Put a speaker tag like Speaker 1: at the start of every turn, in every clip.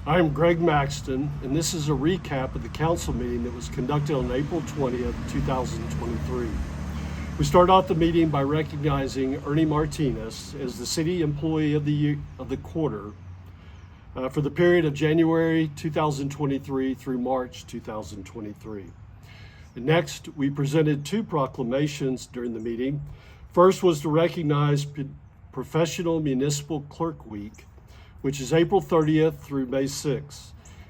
Speaker 1: I'm Greg Maxton, and this is a recap of the council meeting that was conducted on April 20th, 2023. We start off the meeting by recognizing Ernie Martinez as the City Employee of the Quarter for the period of January 2023 through March 2023. And next, we presented two proclamations during the meeting. First was to recognize Professional Municipal Clerk Week, which is April 30th through May 6th.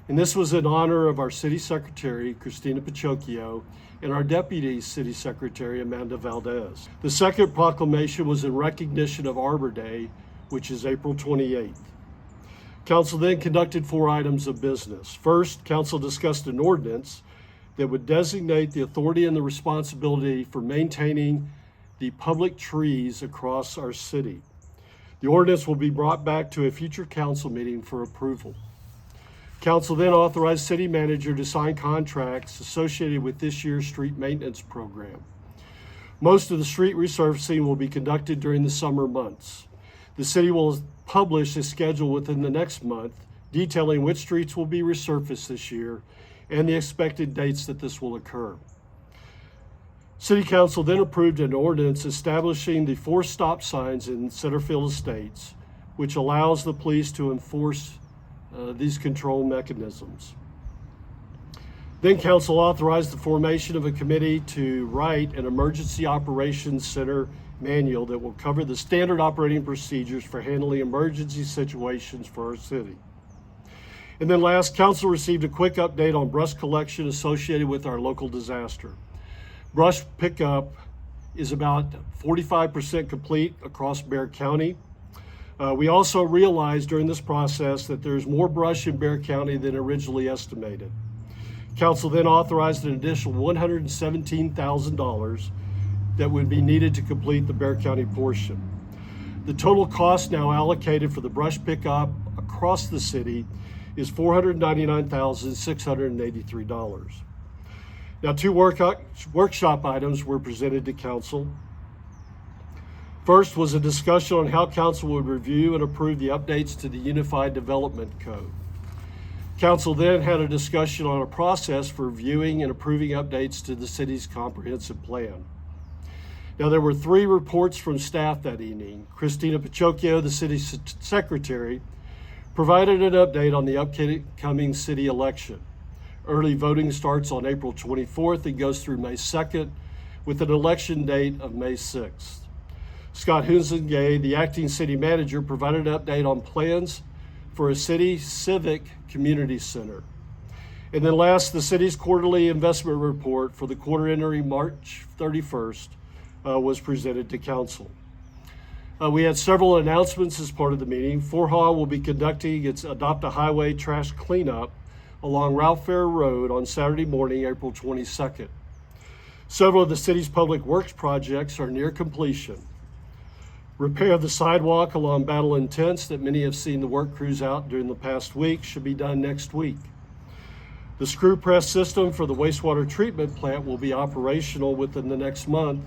Speaker 1: And this was in honor of our City Secretary, Christina Pachocchio, and our Deputy City Secretary, Amanda Valdez. The second proclamation was in recognition of Arbor Day, which is April 28th. Council then conducted 4 items of business. First, Council discussed an ordinance that would designate the authority and the responsibility for maintaining the public trees across our city. The ordinance will be brought back to a future council meeting for approval. Council then authorized City Manager to sign contracts associated with this year's street maintenance program. Most of the street resurfacing will be conducted during the summer months. The city will publish a schedule within the next month detailing which streets will be resurfaced this year and the expected dates that this will occur. City Council then approved an ordinance establishing the 4 stop signs in Centerfield Estates, which allows the police to enforce these control mechanisms. Then Council authorized the formation of a committee to write an Emergency Operations Center manual that will cover the standard operating procedures for handling emergency situations for our city. And then last, Council received a quick update on brush collection associated with our local disaster. Brush pickup is about 45% complete across Bexar County. We also realized during this process that there's more brush in Bexar County than originally estimated. Council then authorized an additional $117,000 that would be needed to complete the Bexar County portion. The total cost now allocated for the brush pickup across the city is $499,683. Now, 2 workshop items were presented to Council. First was a discussion on how Council would review and approve the updates to the Unified Development Code. Council then had a discussion on a process for reviewing and approving updates to the city's comprehensive plan. Now, there were 3 reports from staff that evening. Christina Pachocchio, the city secretary, provided an update on the upcoming city election. Early voting starts on April 24th and goes through May 2nd with an election date of May 6th. Scott Hunzengay, the acting city manager, provided an update on plans for a city civic community center. And then last, the city's quarterly investment report for the quarter ending March 31st was presented to Council. We had several announcements as part of the meeting. Fort Hall will be conducting its Adopt a Highway trash cleanup along Ralph Fair Road on Saturday morning, April 22nd. Several of the city's public works projects are near completion. Repair of the sidewalk along Battle and Tenth that many have seen the work crews out during the past week should be done next week. The screw press system for the wastewater treatment plant will be operational within the next month,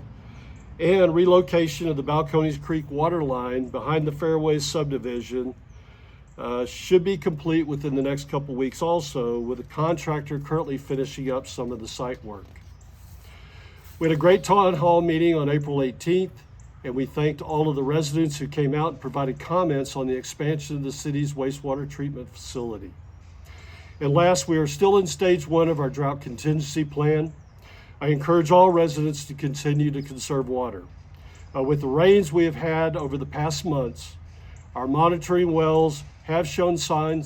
Speaker 1: and relocation of the Balcones Creek water line behind the Fairways subdivision should be complete within the next couple weeks also, with a contractor currently finishing up some of the site work. We had a great town hall meeting on April 18th, and we thanked all of the residents who came out and provided comments on the expansion of the city's wastewater treatment facility. And last, we are still in stage 1 of our drought contingency plan. I encourage all residents to continue to conserve water. With the rains we have had over the past months, our monitoring wells have shown some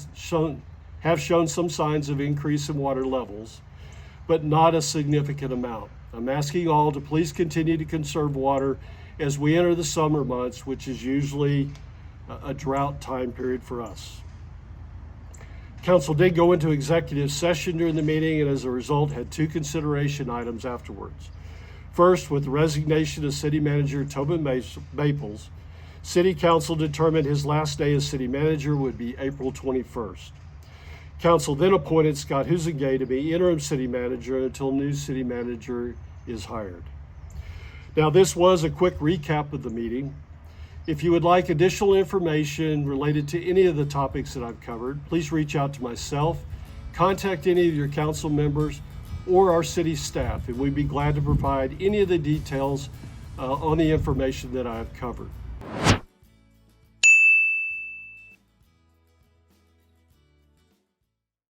Speaker 1: signs of increase in water levels, but not a significant amount. I'm asking all to please continue to conserve water as we enter the summer months, which is usually a drought time period for us. Council did go into executive session during the meeting, and as a result had 2 consideration items afterwards. First, with the resignation of City Manager Tobin Maples, City Council determined his last day as City Manager would be April 21st. Council then appointed Scott Hunzengay to be interim City Manager until new City Manager is hired. Now, this was a quick recap of the meeting. If you would like additional information related to any of the topics that I've covered, please reach out to myself, contact any of your council members, or our city staff, and we'd be glad to provide any of the details on the information that I've covered.